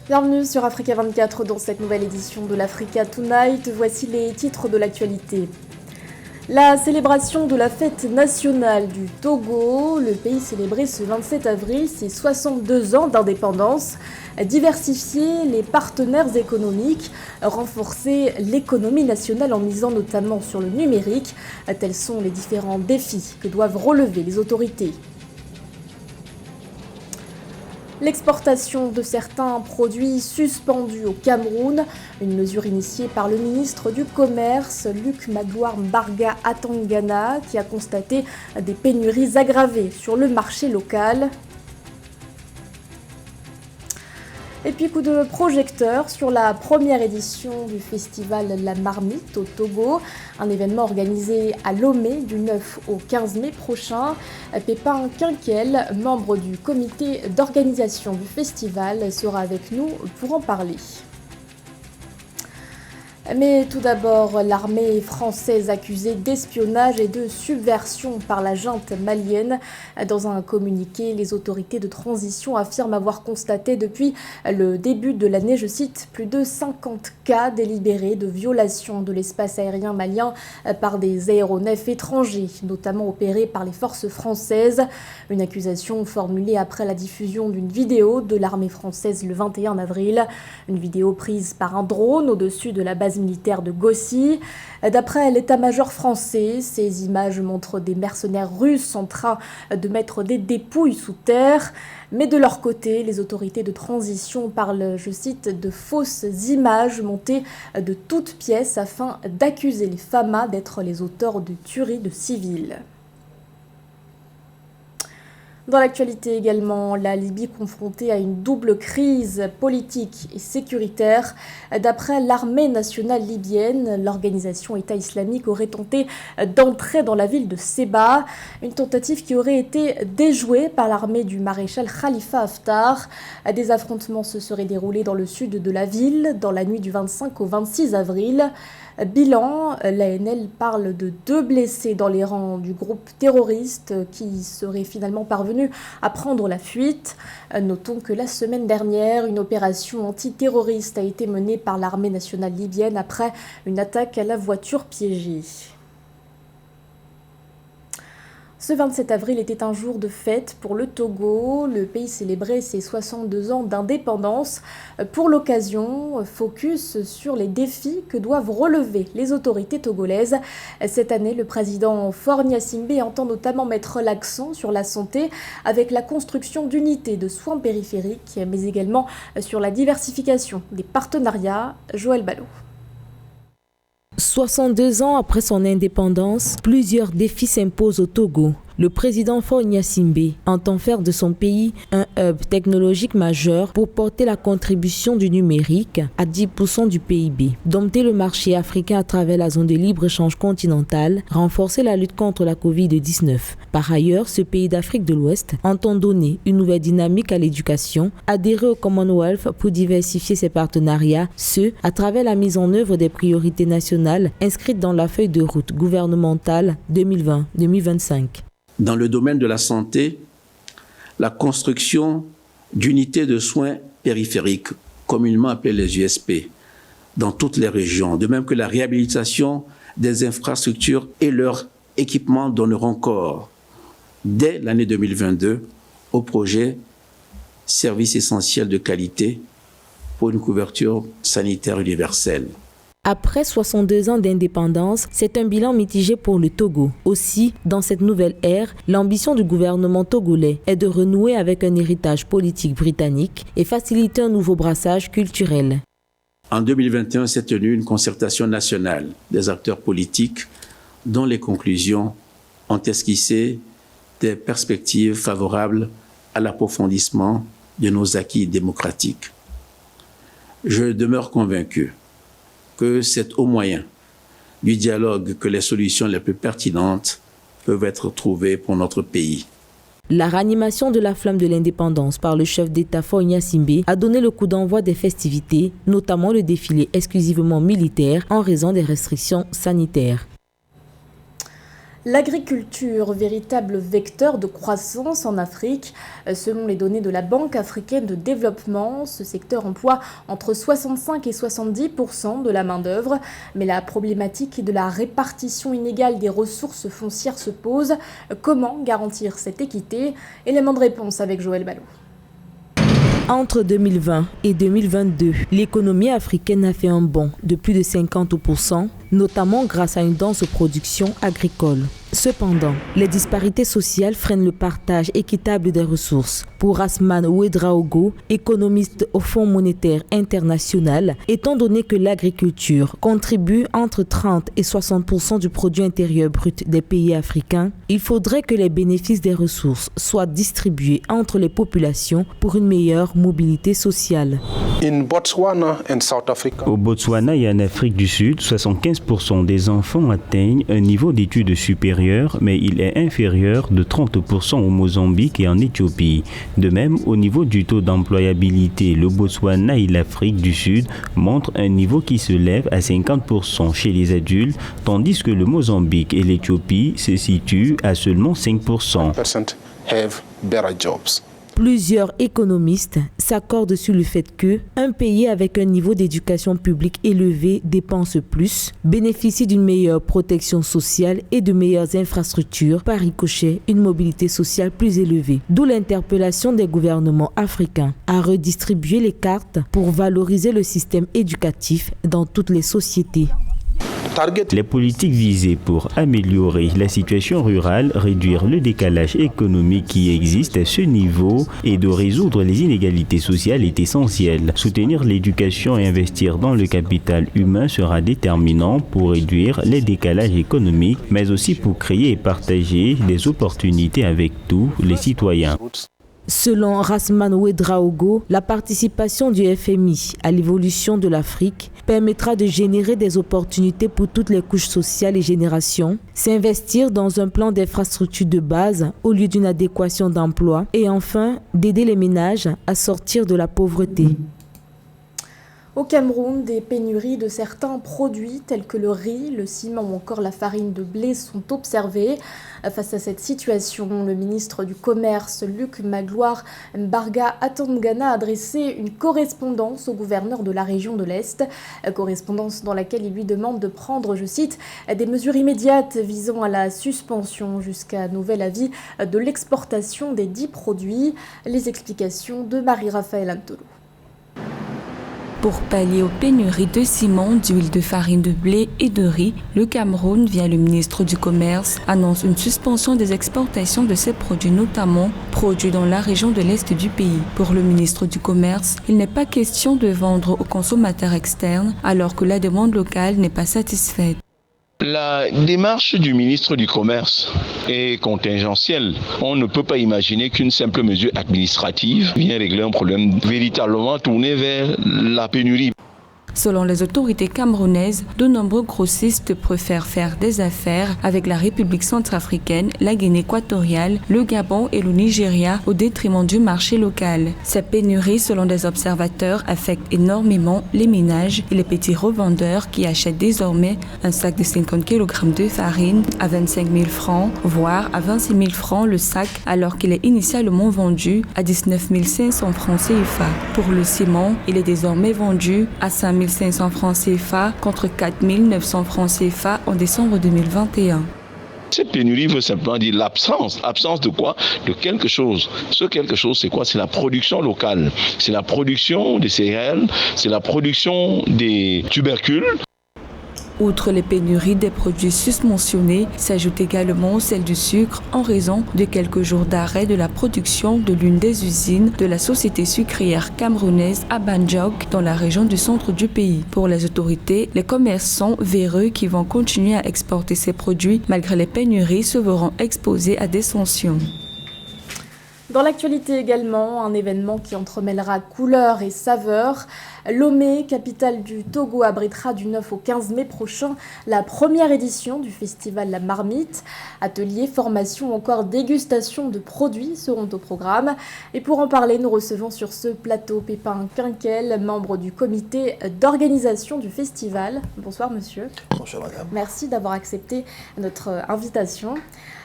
Bienvenue sur Africa 24 dans cette nouvelle édition de l'Africa Tonight. Voici les titres de l'actualité. La célébration de la fête nationale du Togo, le pays célébrait ce 27 avril ses 62 ans d'indépendance, diversifier les partenaires économiques, renforcer l'économie nationale en misant notamment sur le numérique. Tels sont les différents défis que doivent relever les autorités. L'exportation de certains produits suspendus au Cameroun, une mesure initiée par le ministre du Commerce, Luc Magloire Mbarga Atangana, qui a constaté des pénuries aggravées sur le marché local. Et puis coup de projecteur sur la première édition du festival La Marmite au Togo, un événement organisé à Lomé du 9 au 15 mai prochain. Pépin Quinquel, membre du comité d'organisation du festival, sera avec nous pour en parler. Mais tout d'abord, l'armée française accusée d'espionnage et de subversion par la junte malienne. Dans un communiqué, les autorités de transition affirment avoir constaté depuis le début de l'année, je cite, plus de 50 cas délibérés de violation de l'espace aérien malien par des aéronefs étrangers, notamment opérés par les forces françaises. Une accusation formulée après la diffusion d'une vidéo de l'armée française le 21 avril. Une vidéo prise par un drone au-dessus de la base militaire de Gossi. D'après l'état-major français, ces images montrent des mercenaires russes en train de mettre des dépouilles sous terre. Mais de leur côté, les autorités de transition parlent, je cite, de fausses images montées de toutes pièces afin d'accuser les FAMA d'être les auteurs de tueries de civils. Dans l'actualité également, la Libye confrontée à une double crise politique et sécuritaire. D'après l'armée nationale libyenne, l'organisation État islamique aurait tenté d'entrer dans la ville de Sebha, une tentative qui aurait été déjouée par l'armée du maréchal Khalifa Haftar. Des affrontements se seraient déroulés dans le sud de la ville dans la nuit du 25 au 26 avril. Bilan, l'ANL parle de 2 blessés dans les rangs du groupe terroriste qui serait finalement parvenu à prendre la fuite. Notons que la semaine dernière, une opération antiterroriste a été menée par l'armée nationale libyenne après une attaque à la voiture piégée. Ce 27 avril était un jour de fête pour le Togo. Le pays célébrait ses 62 ans d'indépendance. Pour l'occasion, focus sur les défis que doivent relever les autorités togolaises. Cette année, le président Faure Gnassingbé entend notamment mettre l'accent sur la santé avec la construction d'unités de soins périphériques, mais également sur la diversification des partenariats. Joël Ballot. 62 ans après son indépendance, plusieurs défis s'imposent au Togo. Le président Faure Gnassingbé entend faire de son pays un hub technologique majeur pour porter la contribution du numérique à 10% du PIB, dompter le marché africain à travers la zone de libre-échange continentale, renforcer la lutte contre la Covid-19. Par ailleurs, ce pays d'Afrique de l'Ouest entend donner une nouvelle dynamique à l'éducation, adhérer au Commonwealth pour diversifier ses partenariats, ce, à travers la mise en œuvre des priorités nationales inscrites dans la feuille de route gouvernementale 2020-2025. Dans le domaine de la santé, la construction d'unités de soins périphériques, communément appelées les USP, dans toutes les régions, de même que la réhabilitation des infrastructures et leur équipement donneront corps, dès l'année 2022, au projet Services essentiels de qualité pour une couverture sanitaire universelle. Après 62 ans d'indépendance, c'est un bilan mitigé pour le Togo. Aussi, dans cette nouvelle ère, l'ambition du gouvernement togolais est de renouer avec un héritage politique britannique et faciliter un nouveau brassage culturel. En 2021 s'est tenue une concertation nationale des acteurs politiques dont les conclusions ont esquissé des perspectives favorables à l'approfondissement de nos acquis démocratiques. Je demeure convaincu que c'est au moyen du dialogue que les solutions les plus pertinentes peuvent être trouvées pour notre pays. La ranimation de la flamme de l'indépendance par le chef d'État Faure Gnassingbé a donné le coup d'envoi des festivités, notamment le défilé exclusivement militaire en raison des restrictions sanitaires. L'agriculture, véritable vecteur de croissance en Afrique. Selon les données de la Banque africaine de développement, ce secteur emploie entre 65 et 70% de la main-d'œuvre. Mais la problématique de la répartition inégale des ressources foncières se pose. Comment garantir cette équité? Élément de réponse avec Joël Ballot. Entre 2020 et 2022, l'économie africaine a fait un bond de plus de 50%, notamment grâce à une dense production agricole. Cependant, les disparités sociales freinent le partage équitable des ressources. Pour Rasman Ouedraogo, économiste au Fonds monétaire international, étant donné que l'agriculture contribue entre 30 et 60% du produit intérieur brut des pays africains, il faudrait que les bénéfices des ressources soient distribués entre les populations pour une meilleure mobilité sociale. Au Botswana et en Afrique du Sud, 75% des enfants atteignent un niveau d'études supérieur, mais il est inférieur de 30% au Mozambique et en Éthiopie. De même, au niveau du taux d'employabilité, le Botswana et l'Afrique du Sud montrent un niveau qui se lève à 50% chez les adultes, tandis que le Mozambique et l'Éthiopie se situent à seulement 5%. Plusieurs économistes s'accordent sur le fait que un pays avec un niveau d'éducation publique élevé dépense plus, bénéficie d'une meilleure protection sociale et de meilleures infrastructures, par ricochet une mobilité sociale plus élevée. D'où l'interpellation des gouvernements africains à redistribuer les cartes pour valoriser le système éducatif dans toutes les sociétés. Les politiques visées pour améliorer la situation rurale, réduire le décalage économique qui existe à ce niveau et de résoudre les inégalités sociales est essentiel. Soutenir l'éducation et investir dans le capital humain sera déterminant pour réduire les décalages économiques, mais aussi pour créer et partager des opportunités avec tous les citoyens. Selon Rasman Ouedraogo, la participation du FMI à l'évolution de l'Afrique permettra de générer des opportunités pour toutes les couches sociales et générations, s'investir dans un plan d'infrastructure de base au lieu d'une adéquation d'emploi et enfin d'aider les ménages à sortir de la pauvreté. Au Cameroun, des pénuries de certains produits tels que le riz, le ciment ou encore la farine de blé sont observées. Face à cette situation, le ministre du Commerce, Luc Magloire Mbarga Atangana, a adressé une correspondance au gouverneur de la région de l'Est. Correspondance dans laquelle il lui demande de prendre, je cite, des mesures immédiates visant à la suspension jusqu'à nouvel avis de l'exportation des 10 produits. Les explications de Marie-Raphaël Antolo. Pour pallier aux pénuries de ciment, d'huile de farine de blé et de riz, le Cameroun, via le ministre du Commerce, annonce une suspension des exportations de ces produits, notamment produits dans la région de l'Est du pays. Pour le ministre du Commerce, il n'est pas question de vendre aux consommateurs externes alors que la demande locale n'est pas satisfaite. La démarche du ministre du Commerce est contingentielle. On ne peut pas imaginer qu'une simple mesure administrative vienne régler un problème véritablement tourné vers la pénurie. Selon les autorités camerounaises, de nombreux grossistes préfèrent faire des affaires avec la République centrafricaine, la Guinée équatoriale, le Gabon et le Nigeria au détriment du marché local. Ces pénuries, selon des observateurs, affectent énormément les ménages et les petits revendeurs qui achètent désormais un sac de 50 kg de farine à 25 000 francs, voire à 26 000 francs le sac, alors qu'il est initialement vendu à 19 500 francs CFA. Pour le ciment, il est désormais vendu à 5 500 francs CFA contre 4 900 francs CFA en décembre 2021. Cette pénurie veut simplement dire l'absence de quoi? De quelque chose. Ce quelque chose, c'est quoi? C'est la production locale. C'est la production des céréales, c'est la production des tubercules. Outre les pénuries des produits susmentionnés, s'ajoute également celle du sucre en raison de quelques jours d'arrêt de la production de l'une des usines de la société sucrière camerounaise à Banjok dans la région du centre du pays. Pour les autorités, les commerçants véreux qui vont continuer à exporter ces produits malgré les pénuries se verront exposés à des sanctions. Dans l'actualité également, un événement qui entremêlera couleurs et saveurs. Lomé, capitale du Togo, abritera du 9 au 15 mai prochain la première édition du festival La Marmite. Ateliers, formations, encore dégustation de produits seront au programme. Et pour en parler, nous recevons sur ce plateau Pépin Quinquel, membre du comité d'organisation du festival. Bonsoir monsieur. Bonsoir madame. Merci d'avoir accepté notre invitation.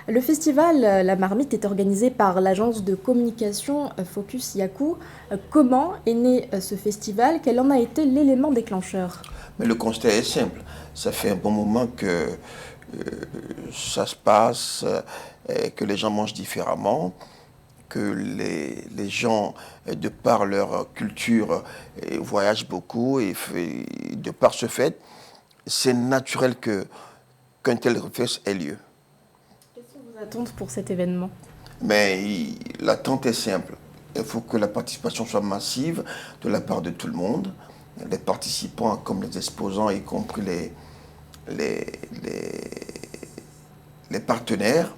Le festival La Marmite est organisé par l'agence de communication Focus Yaku. Comment est né ce festival? Quel en a été l'élément déclencheur? Mais le constat est simple. Ça fait un bon moment que ça se passe, que les gens mangent différemment, que les gens, de par leur culture, voyagent beaucoup et de par ce fait, c'est naturel qu'un tel fest ait lieu. Attente pour cet événement? Mais l'attente est simple. Il faut que la participation soit massive de la part de tout le monde, les participants comme les exposants, y compris les partenaires,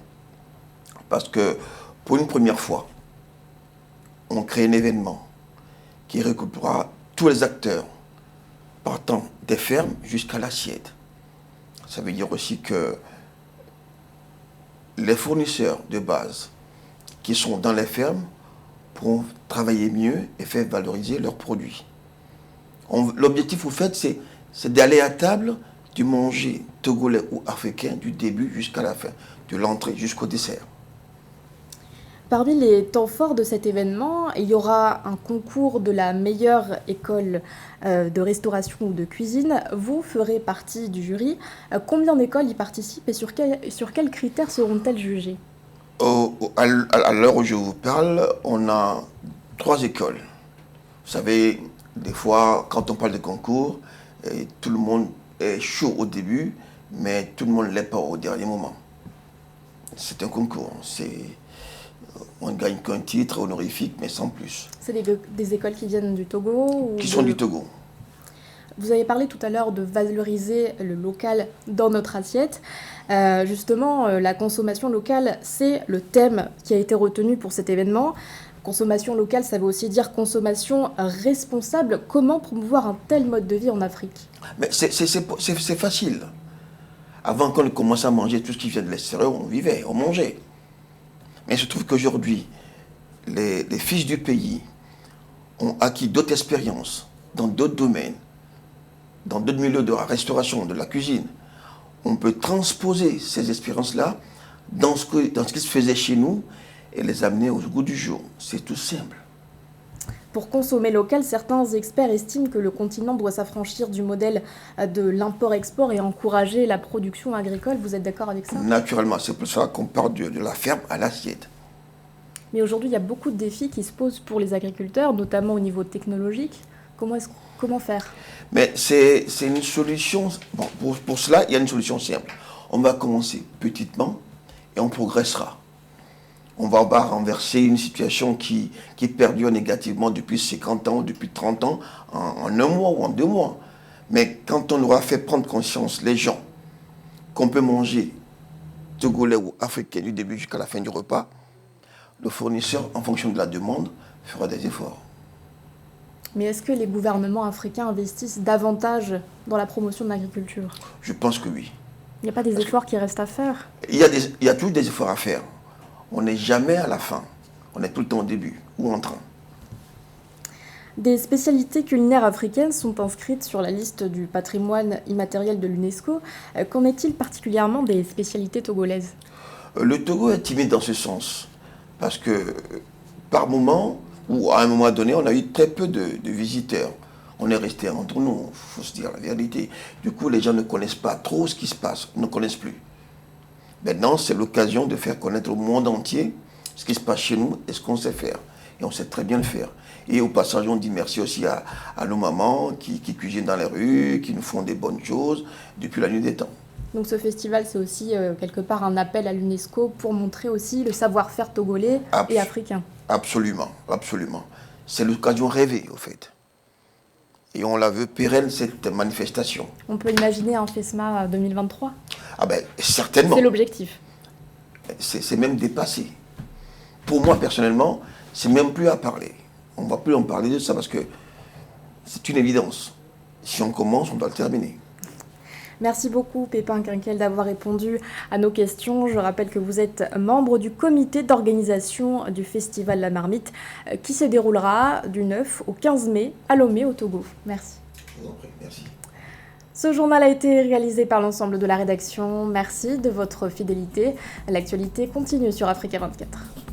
parce que pour une première fois, on crée un événement qui regroupera tous les acteurs, partant des fermes jusqu'à l'assiette. Ça veut dire aussi que les fournisseurs de base qui sont dans les fermes pourront travailler mieux et faire valoriser leurs produits. L'objectif, au fait, c'est d'aller à table, de manger togolais ou africain du début jusqu'à la fin, de l'entrée jusqu'au dessert. Parmi les temps forts de cet événement, il y aura un concours de la meilleure école de restauration ou de cuisine. Vous ferez partie du jury. Combien d'écoles y participent et sur quels critères seront-elles jugées? À l'heure où je vous parle, on a 3 écoles. Vous savez, des fois, quand on parle de concours, tout le monde est chaud au début, mais tout le monde ne l'est pas au dernier moment. C'est un concours. On ne gagne qu'un titre honorifique, mais sans plus. C'est des écoles qui viennent du Togo Qui sont du Togo. Vous avez parlé tout à l'heure de valoriser le local dans notre assiette. Justement, la consommation locale, c'est le thème qui a été retenu pour cet événement. Consommation locale, ça veut aussi dire consommation responsable. Comment promouvoir un tel mode de vie en Afrique? Mais c'est facile. Avant qu'on commence à manger tout ce qui vient de l'extérieur, on vivait, on mangeait. Mais il se trouve qu'aujourd'hui, les fils du pays ont acquis d'autres expériences dans d'autres domaines, dans d'autres milieux de la restauration, de la cuisine. On peut transposer ces expériences-là dans ce qui se faisait chez nous et les amener au goût du jour. C'est tout simple. Pour consommer local, certains experts estiment que le continent doit s'affranchir du modèle de l'import-export et encourager la production agricole. Vous êtes d'accord avec ça? Naturellement, c'est pour ça qu'on part de la ferme à l'assiette. Mais aujourd'hui, il y a beaucoup de défis qui se posent pour les agriculteurs, notamment au niveau technologique. Comment faire? Mais c'est une solution. Bon, pour cela, il y a une solution simple. On va commencer petitement et on progressera. On va pas renverser une situation qui perdure négativement depuis 50 ans, depuis 30 ans, en un mois ou en 2 mois. Mais quand on aura fait prendre conscience, les gens, qu'on peut manger togolais ou africain du début jusqu'à la fin du repas, le fournisseur, en fonction de la demande, fera des efforts. Mais est-ce que les gouvernements africains investissent davantage dans la promotion de l'agriculture? Je pense que oui. Il n'y a pas des efforts qui restent à faire? Il y a toujours des efforts à faire. On n'est jamais à la fin. On est tout le temps au début ou en train. Des spécialités culinaires africaines sont inscrites sur la liste du patrimoine immatériel de l'UNESCO. Qu'en est-il particulièrement des spécialités togolaises? Le Togo est timide dans ce sens. Parce que par moment, ou à un moment donné, on a eu très peu de visiteurs. On est resté entre nous, il faut se dire la vérité. Du coup, les gens ne connaissent pas trop ce qui se passe, ne connaissent plus. Maintenant, c'est l'occasion de faire connaître au monde entier ce qui se passe chez nous et ce qu'on sait faire. Et on sait très bien le faire. Et au passage, on dit merci aussi à nos mamans qui cuisinent dans les rues, qui nous font des bonnes choses depuis la nuit des temps. Donc ce festival, c'est aussi quelque part un appel à l'UNESCO pour montrer aussi le savoir-faire togolais et africain. Absolument, absolument. C'est l'occasion rêvée, au fait. Et on la veut pérenne, cette manifestation. On peut imaginer un FESMA 2023 ? Ah ben, certainement. C'est l'objectif. C'est même dépassé. pour moi personnellement, c'est même plus à parler. On ne va plus en parler de ça parce que c'est une évidence. Si on commence, on doit le terminer. Merci beaucoup Pépin Quinquel d'avoir répondu à nos questions. Je rappelle que vous êtes membre du comité d'organisation du Festival La Marmite qui se déroulera du 9 au 15 mai à Lomé au Togo. Merci. Je vous en prie, merci. Ce journal a été réalisé par l'ensemble de la rédaction. Merci de votre fidélité. L'actualité continue sur Africa 24.